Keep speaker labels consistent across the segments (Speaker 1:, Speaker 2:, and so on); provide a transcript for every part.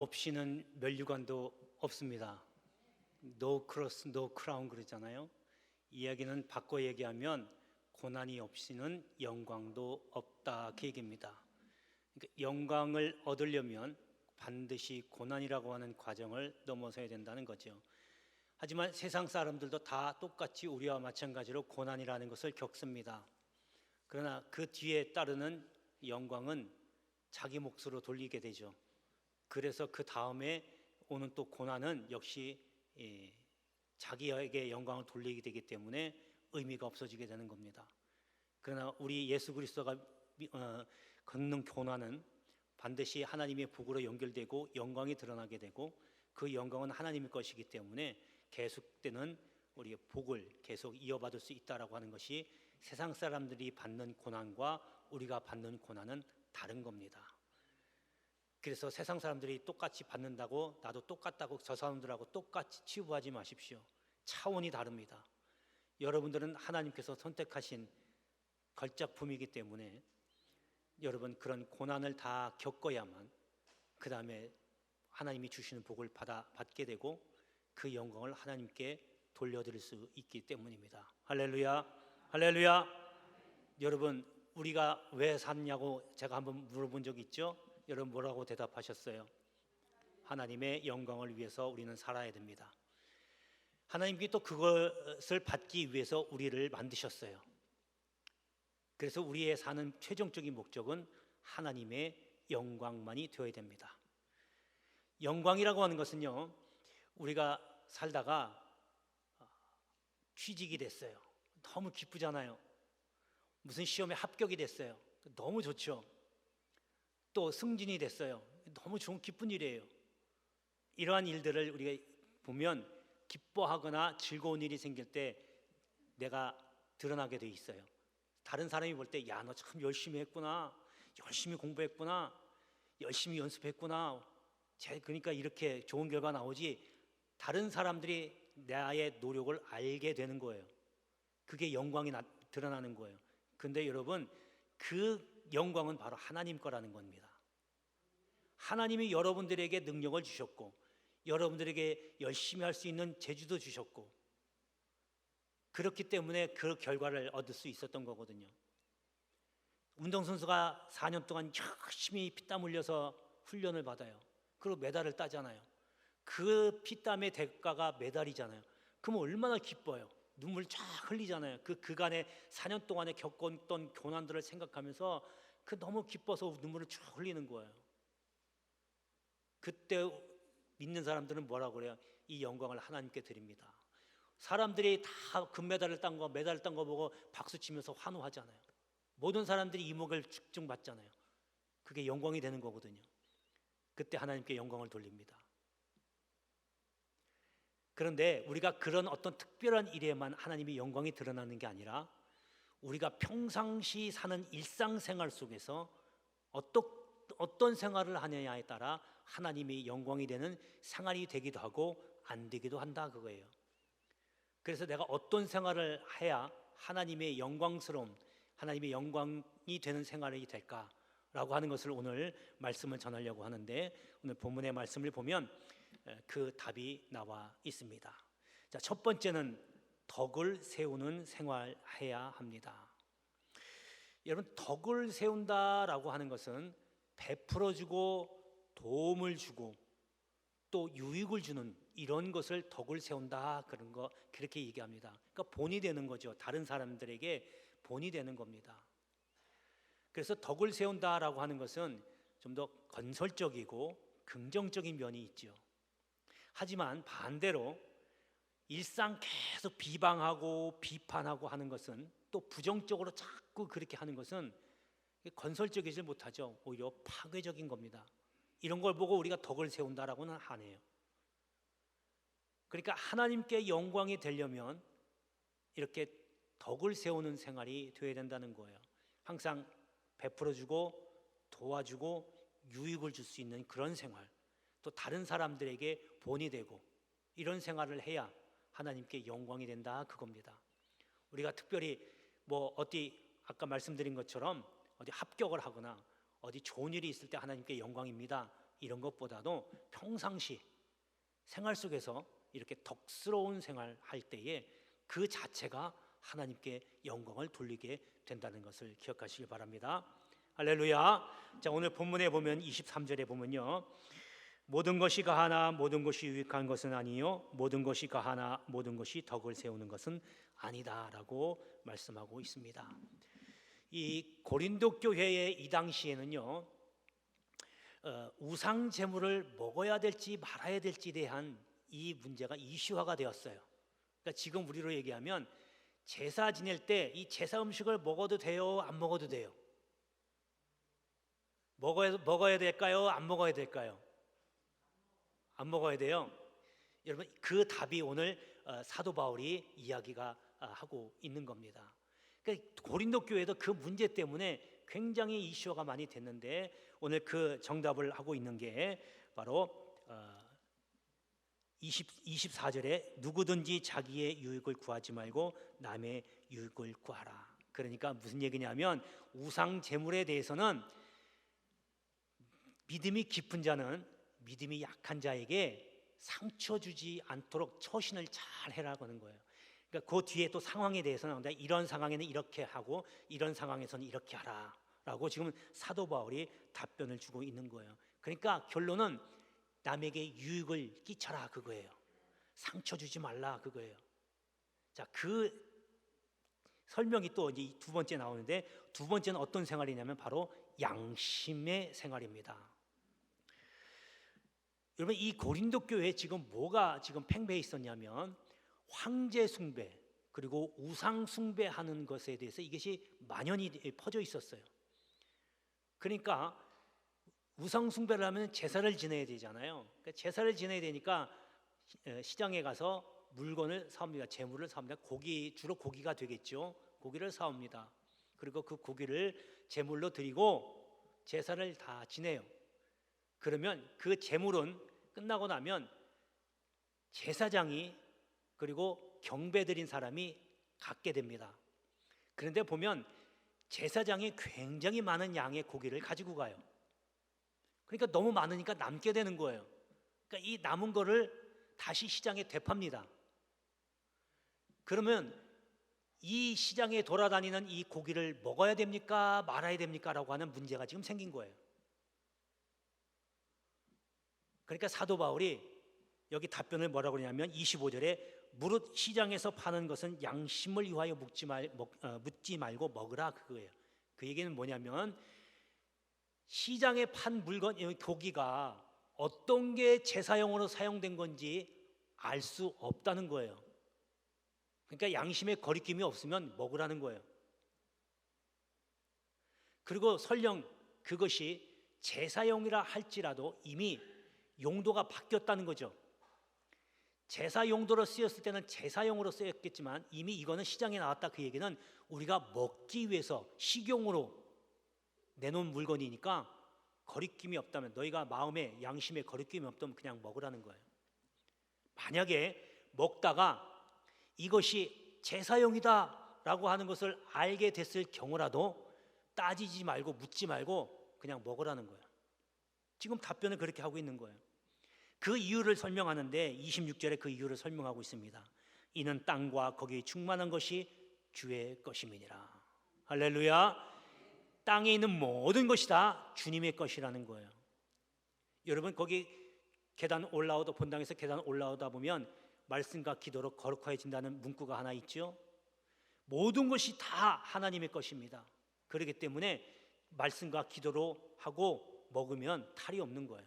Speaker 1: 없이는 면류관도 없습니다. No cross, no crown 그러잖아요. 이야기는 바꿔 얘기하면 고난이 없이는 영광도 없다 그 얘기입니다. 그러니까 영광을 얻으려면 반드시 고난이라고 하는 과정을 넘어서야 된다는 거죠. 하지만 세상 사람들도 다 똑같이 우리와 마찬가지로 고난이라는 것을 겪습니다. 그러나 그 뒤에 따르는 영광은 자기 몫으로 돌리게 되죠. 그래서 그 다음에 오는 또 고난은 역시 자기에게 영광을 돌리게 되기 때문에 의미가 없어지게 되는 겁니다. 그러나 우리 예수 그리스도가 겪는 고난은 반드시 하나님의 복으로 연결되고 영광이 드러나게 되고 그 영광은 하나님의 것이기 때문에 계속되는 우리의 복을 계속 이어받을 수 있다라고 하는 것이 세상 사람들이 받는 고난과 우리가 받는 고난은 다른 겁니다. 그래서 세상 사람들이 똑같이 받는다고 나도 똑같다고 저 사람들하고 똑같이 치부하지 마십시오. 차원이 다릅니다. 여러분들은 하나님께서 선택하신 걸작품이기 때문에 여러분 그런 고난을 다 겪어야만 그 다음에 하나님이 주시는 복을 받게 되고 그 영광을 하나님께 돌려드릴 수 있기 때문입니다. 할렐루야, 할렐루야. 여러분 우리가 왜 샀냐고 제가 한번 물어본 적이 있죠. 여러분 뭐라고 대답하셨어요? 하나님의 영광을 위해서 우리는 살아야 됩니다. 하나님께 또 그것을 받기 위해서 우리를 만드셨어요. 그래서 우리의 사는 최종적인 목적은 하나님의 영광만이 되어야 됩니다. 영광이라고 하는 것은요, 우리가 살다가 취직이 됐어요. 너무 기쁘잖아요. 무슨 시험에 합격이 됐어요. 너무 좋죠. 또 승진이 됐어요. 너무 좋은 기쁜 일이에요. 이러한 일들을 우리가 보면 기뻐하거나 즐거운 일이 생길 때 내가 드러나게 돼 있어요. 다른 사람이 볼 때 야, 너 참 열심히 했구나, 열심히 공부했구나, 열심히 연습했구나, 그러니까 이렇게 좋은 결과 나오지. 다른 사람들이 나의 노력을 알게 되는 거예요. 그게 영광이 드러나는 거예요. 근데 여러분 그 영광은 바로 하나님 거라는 겁니다. 하나님이 여러분들에게 능력을 주셨고 여러분들에게 열심히 할 수 있는 재주도 주셨고 그렇기 때문에 그 결과를 얻을 수 있었던 거거든요. 운동선수가 4년 동안 열심히 피땀 흘려서 훈련을 받아요. 그리고 메달을 따잖아요. 그 피땀의 대가가 메달이잖아요. 그럼 얼마나 기뻐요. 눈물 쫙 흘리잖아요. 그간의 4년 동안에 겪었던 고난들을 생각하면서 너무 기뻐서 눈물을 쭉 흘리는 거예요. 그때 믿는 사람들은 뭐라고 그래요? 이 영광을 하나님께 드립니다. 사람들이 다 금메달을 딴 거, 메달을 딴 거 보고 박수 치면서 환호하잖아요. 모든 사람들이 이목을 집중받잖아요. 그게 영광이 되는 거거든요. 그때 하나님께 영광을 돌립니다. 그런데 우리가 그런 어떤 특별한 일에만 하나님의 영광이 드러나는 게 아니라 우리가 평상시 사는 일상생활 속에서 어떤 생활을 하느냐에 따라 하나님의 영광이 되는 생활이 되기도 하고 안 되기도 한다 그거예요. 그래서 내가 어떤 생활을 해야 하나님의 영광스러움, 하나님의 영광이 되는 생활이 될까라고 하는 것을 오늘 말씀을 전하려고 하는데 오늘 본문의 말씀을 보면 그 답이 나와 있습니다. 자, 첫 번째는 덕을 세우는 생활해야 합니다. 여러분 덕을 세운다라고 하는 것은 베풀어주고 도움을 주고 또 유익을 주는 이런 것을 덕을 세운다 그런 거 그렇게 얘기합니다. 그러니까 본이 되는 거죠. 다른 사람들에게 본이 되는 겁니다. 그래서 덕을 세운다라고 하는 것은 좀 더 건설적이고 긍정적인 면이 있죠. 하지만 반대로 일상 계속 비방하고 비판하고 하는 것은 또 부정적으로 자꾸 그렇게 하는 것은 건설적이지 못하죠. 오히려 파괴적인 겁니다. 이런 걸 보고 우리가 덕을 세운다라고는 안 해요. 그러니까 하나님께 영광이 되려면 이렇게 덕을 세우는 생활이 되어야 된다는 거예요. 항상 베풀어주고 도와주고 유익을 줄 수 있는 그런 생활, 또 다른 사람들에게 본이 되고 이런 생활을 해야 하나님께 영광이 된다 그겁니다. 우리가 특별히 어디 아까 말씀드린 것처럼 어디 합격을 하거나 어디 좋은 일이 있을 때 하나님께 영광입니다 이런 것보다도 평상시 생활 속에서 이렇게 덕스러운 생활할 때에 그 자체가 하나님께 영광을 돌리게 된다는 것을 기억하시기 바랍니다. 할렐루야. 자, 오늘 본문에 보면 23절에 보면요, 모든 것이 가하나 모든 것이 유익한 것은 아니요 모든 것이 가하나 모든 것이 덕을 세우는 것은 아니다라고 말씀하고 있습니다. 이 고린도 교회의 이 당시에는요, 우상 제물을 먹어야 될지 말아야 될지에 대한 이 문제가 이슈화가 되었어요. 그러니까 지금 우리로 얘기하면 제사 지낼 때 이 제사 음식을 먹어도 돼요, 안 먹어도 돼요? 먹어야 될까요, 안 먹어야 될까요? 안 먹어야 돼요. 여러분, 그 답이 오늘 사도 바울이 이야기가 하고 있는 겁니다. 그러니까 고린도 교회도 그 문제 때문에 굉장히 이슈가 많이 됐는데 오늘 그 정답을 하고 있는 게 바로 24절에 누구든지 자기의 유익을 구하지 말고 남의 유익을 구하라. 그러니까 무슨 얘기냐면 우상 제물에 대해서는 믿음이 깊은 자는 믿음이 약한 자에게 상처 주지 않도록 처신을 잘 해라고 하는 거예요. 그러니까 그 뒤에 또 상황에 대해서는 이런 상황에는 이렇게 하고 이런 상황에서는 이렇게 하라라고 지금 사도 바울이 답변을 주고 있는 거예요. 그러니까 결론은 남에게 유익을 끼쳐라 그거예요. 상처 주지 말라 그거예요. 자, 그 설명이 또 이제 두 번째 나오는데 두 번째는 어떤 생활이냐면 바로 양심의 생활입니다. 여러분, 이 고린도 교회에 지금 뭐가 지금 팽배해 있었냐면 황제 숭배 그리고 우상 숭배하는 것에 대해서 이것이 만연히 퍼져 있었어요. 그러니까 우상 숭배를 하면 제사를 지내야 되잖아요. 그러니까 제사를 지내야 되니까 시장에 가서 물건을 사옵니다. 재물을 사옵니다. 주로 고기가 되겠죠. 고기를 사옵니다. 그리고 그 고기를 제물로 드리고 제사를 다 지내요. 그러면 그 제물은 끝나고 나면 제사장이 그리고 경배드린 사람이 갖게 됩니다. 그런데 보면 제사장이 굉장히 많은 양의 고기를 가지고 가요. 그러니까 너무 많으니까 남게 되는 거예요. 그러니까 이 남은 거를 다시 시장에 되팝니다. 그러면 이 시장에 돌아다니는 이 고기를 먹어야 됩니까? 말아야 됩니까? 라고 하는 문제가 지금 생긴 거예요. 그러니까 사도 바울이 여기 답변을 뭐라고 그러냐면 25절에 무릇 시장에서 파는 것은 양심을 위하여 묻지 말고 먹으라 그거예요. 그 얘기는 뭐냐면 시장에 판 물건, 고기가 어떤 게 제사용으로 사용된 건지 알 수 없다는 거예요. 그러니까 양심의 거리낌이 없으면 먹으라는 거예요. 그리고 설령 그것이 제사용이라 할지라도 이미 용도가 바뀌었다는 거죠. 제사 용도로 쓰였을 때는 제사용으로 쓰였겠지만 이미 이거는 시장에 나왔다. 그 얘기는 우리가 먹기 위해서 식용으로 내놓은 물건이니까 거리낌이 없다면, 너희가 마음에 양심에 거리낌이 없다면 그냥 먹으라는 거예요. 만약에 먹다가 이것이 제사용이다 라고 하는 것을 알게 됐을 경우라도 따지지 말고 묻지 말고 그냥 먹으라는 거예요. 지금 답변을 그렇게 하고 있는 거예요. 그 이유를 설명하는데 26절에 그 이유를 설명하고 있습니다. 이는 땅과 거기에 충만한 것이 주의 것임이니라. 할렐루야. 땅에 있는 모든 것이 다 주님의 것이라는 거예요. 여러분, 거기 계단 올라오다, 본당에서 계단 올라오다 보면 말씀과 기도로 거룩해진다는 문구가 하나 있죠. 모든 것이 다 하나님의 것입니다. 그렇기 때문에 말씀과 기도로 하고 먹으면 탈이 없는 거예요.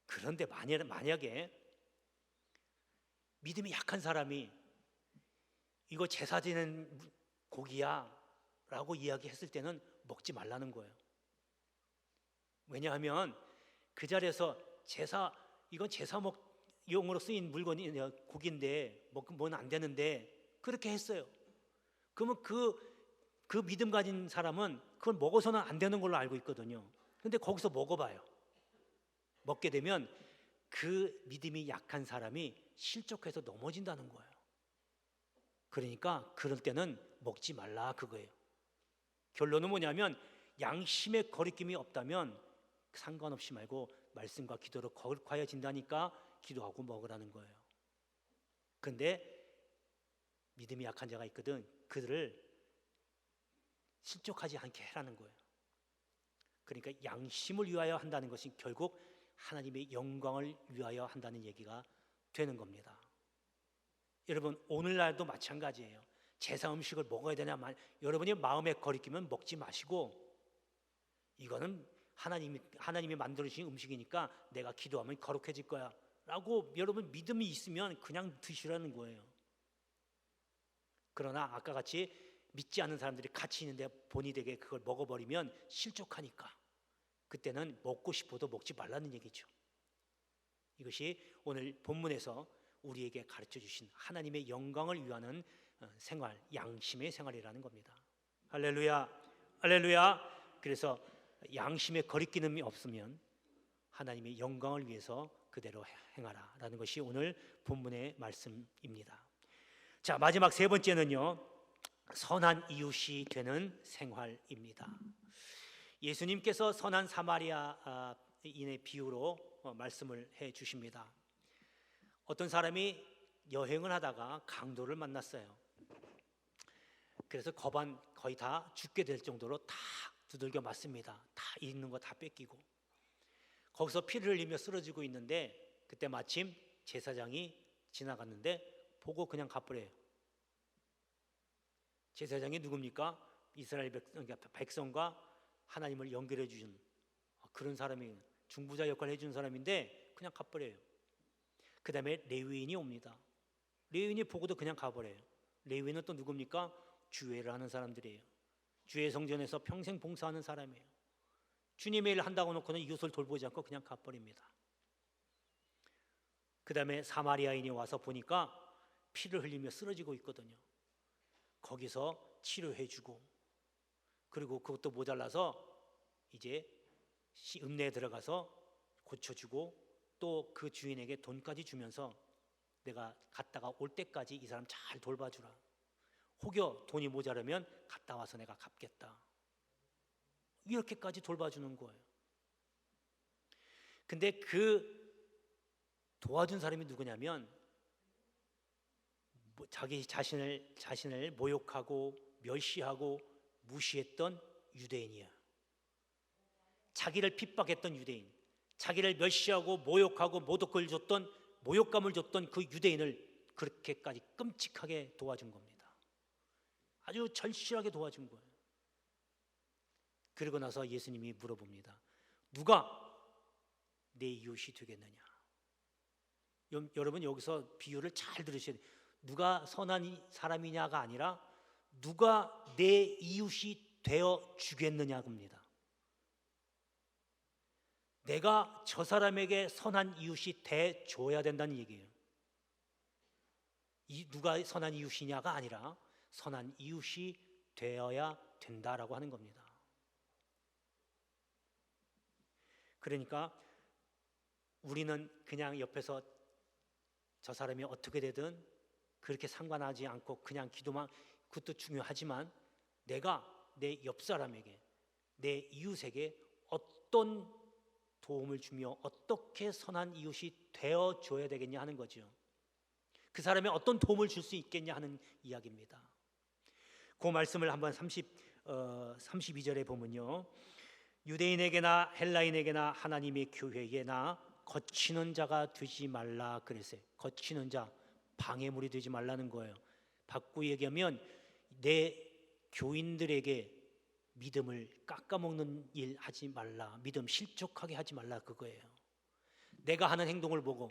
Speaker 1: 그런데 만약에 믿음이 약한 사람이 이거 제사 지낸 고기야 라고 이야기했을 때는 먹지 말라는 거예요. 왜냐하면 그 자리에서 이건 제사용으로 쓰인 물건이 고기인데 먹으면 안 되는데 그렇게 했어요. 그러면 그 믿음 가진 사람은 그걸 먹어서는 안 되는 걸로 알고 있거든요. 근데 거기서 먹어봐요. 먹게 되면 그 믿음이 약한 사람이 실족해서 넘어진다는 거예요. 그러니까 그럴 때는 먹지 말라 그거예요. 결론은 뭐냐면 양심의 거리낌이 없다면 상관없이 말고 말씀과 기도로 거룩하여진다니까 기도하고 먹으라는 거예요. 그런데 믿음이 약한 자가 있거든. 그들을 실족하지 않게 해라는 거예요. 그러니까 양심을 위하여 한다는 것이 결국 하나님의 영광을 위하여 한다는 얘기가 되는 겁니다. 여러분, 오늘날도 마찬가지예요. 제사 음식을 먹어야 되냐, 여러분이 마음에 거리끼면 먹지 마시고, 이거는 하나님이 만들어주신 음식이니까 내가 기도하면 거룩해질 거야 라고 여러분 믿음이 있으면 그냥 드시라는 거예요. 그러나 아까 같이 믿지 않는 사람들이 같이 있는데 본의 되게 그걸 먹어버리면 실족하니까 그때는 먹고 싶어도 먹지 말라는 얘기죠. 이것이 오늘 본문에서 우리에게 가르쳐 주신 하나님의 영광을 위하는 생활, 양심의 생활이라는 겁니다. 할렐루야, 할렐루야. 그래서 양심에 거리끼는 없으면 하나님의 영광을 위해서 그대로 행하라라는 것이 오늘 본문의 말씀입니다. 자, 마지막 세 번째는요, 선한 이웃이 되는 생활입니다. 예수님께서 선한 사마리아인의 비유로 말씀을 해 주십니다. 어떤 사람이 여행을 하다가 강도를 만났어요. 그래서 거의 다 죽게 될 정도로 다 두들겨 맞습니다. 다 있는 거 다 뺏기고 거기서 피를 흘리며 쓰러지고 있는데 그때 마침 제사장이 지나갔는데 보고 그냥 가버려요. 제사장이 누굽니까? 이스라엘 백성과 하나님을 연결해 주신 그런 사람이 중보자 역할을 해주는 사람인데 그냥 가버려요. 그 다음에 레위인이 옵니다. 레위인이 보고도 그냥 가버려요. 레위인은 또 누굽니까? 주회를 하는 사람들이에요. 주의 성전에서 평생 봉사하는 사람이에요. 주님의 일을 한다고 놓고는 이웃을 돌보지 않고 그냥 가버립니다. 그 다음에 사마리아인이 와서 보니까 피를 흘리며 쓰러지고 있거든요. 거기서 치료해주고, 그리고 그것도 모자라서 이제 읍내에 들어가서 고쳐주고 또 그 주인에게 돈까지 주면서 내가 갔다가 올 때까지 이 사람 잘 돌봐주라. 혹여 돈이 모자라면 갔다 와서 내가 갚겠다. 이렇게까지 돌봐주는 거예요. 근데 그 도와준 사람이 누구냐면 자기 자신을 모욕하고 멸시하고 무시했던 유대인이야. 자기를 핍박했던 유대인, 자기를 멸시하고 모욕하고 모독을 줬던, 모욕감을 줬던 그 유대인을 그렇게까지 끔찍하게 도와준 겁니다. 아주 절실하게 도와준 거예요. 그러고 나서 예수님이 물어봅니다. 누가 내 이웃이 되겠느냐? 여러분 여기서 비유를 잘 들으셔야 돼요. 누가 선한 사람이냐가 아니라 누가 내 이웃이 되어 주겠느냐 겁니다. 내가 저 사람에게 선한 이웃이 돼 줘야 된다는 얘기예요. 누가 선한 이웃이냐가 아니라 선한 이웃이 되어야 된다라고 하는 겁니다. 그러니까 우리는 그냥 옆에서 저 사람이 어떻게 되든 그렇게 상관하지 않고 그냥 기도만, 그것도 중요하지만 내가 내 옆 사람에게, 내 이웃에게 어떤 도움을 주며 어떻게 선한 이웃이 되어줘야 되겠냐 하는 거죠. 그 사람이 어떤 도움을 줄 수 있겠냐 하는 이야기입니다. 그 말씀을 한번 32절에 보면요, 유대인에게나 헬라인에게나 하나님의 교회에나 거치는 자가 되지 말라 그랬어요. 거치는 자, 방해물이 되지 말라는 거예요. 바꾸어 얘기하면 내 교인들에게 믿음을 깎아먹는 일 하지 말라, 믿음 실족하게 하지 말라 그거예요. 내가 하는 행동을 보고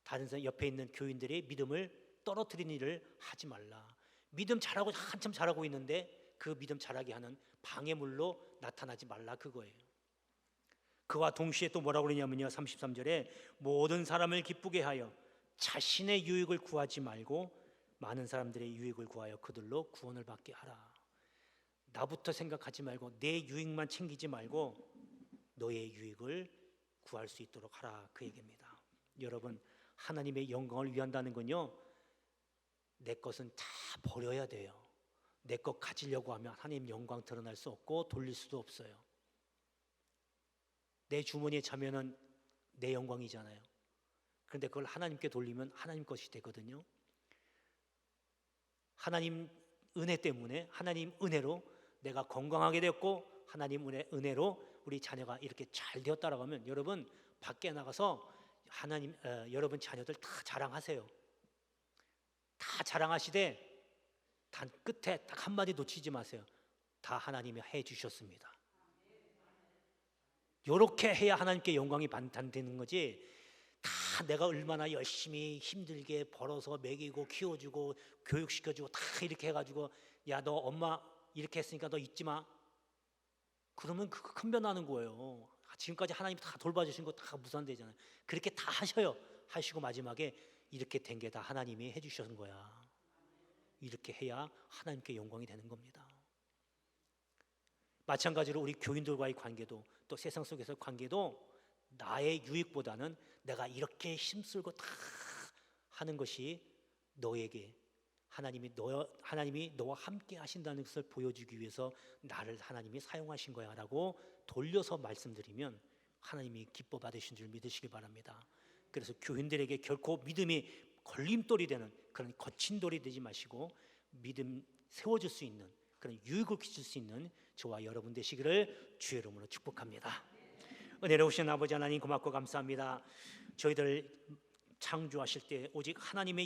Speaker 1: 다른 사람 옆에 있는 교인들의 믿음을 떨어뜨리는 일을 하지 말라. 믿음 잘하고 한참 잘하고 있는데 그 믿음 잘하게 하는 방해물로 나타나지 말라 그거예요. 그와 동시에 또 뭐라고 그러냐면요, 33절에 모든 사람을 기쁘게 하여 자신의 유익을 구하지 말고 많은 사람들의 유익을 구하여 그들로 구원을 받게 하라. 나부터 생각하지 말고 내 유익만 챙기지 말고 너의 유익을 구할 수 있도록 하라 그 얘기입니다. 여러분, 하나님의 영광을 위한다는 건요, 내 것은 다 버려야 돼요. 내 것 가지려고 하면 하나님 영광 드러날 수 없고 돌릴 수도 없어요. 내 주머니에 차면은 내 영광이잖아요. 그런데 그걸 하나님께 돌리면 하나님 것이 되거든요. 하나님 은혜 때문에, 하나님 은혜로 내가 건강하게 되었고, 하나님 은혜로 우리 자녀가 이렇게 잘 되었다라고 하면, 여러분 밖에 나가서 여러분 자녀들 다 자랑하세요. 다 자랑하시되 단 끝에 딱 한마디 놓치지 마세요. 다 하나님이 해주셨습니다. 이렇게 해야 하나님께 영광이 반탄되는 거지, 다 내가 얼마나 열심히 힘들게 벌어서 먹이고 키워주고 교육시켜주고 다 이렇게 해가지고, 야 너 엄마 이렇게 했으니까 너 잊지 마, 그러면 그거 큰 변하는 거예요. 지금까지 하나님이 다 돌봐주신 거 다 무산되잖아요. 그렇게 다 하시고 마지막에 이렇게 된 게 다 하나님이 해주신 거야. 이렇게 해야 하나님께 영광이 되는 겁니다. 마찬가지로 우리 교인들과의 관계도, 또 세상 속에서의 관계도 나의 유익보다는 내가 이렇게 힘쓰고 다 하는 것이 너에게 하나님이 너와 함께 하신다는 것을 보여주기 위해서 나를 하나님이 사용하신 거야 라고 돌려서 말씀드리면 하나님이 기뻐 받으신 줄 믿으시기 바랍니다. 그래서 교인들에게 결코 믿음이 걸림돌이 되는 그런 거친 돌이 되지 마시고, 믿음 세워줄 수 있는 그런 유익을 끼칠 수 있는 저와 여러분 되시기를 주의 이름으로 축복합니다. 은혜로우신 아버지 하나님, 고맙고 감사합니다. 저희들 창조하실 때 오직 하나님의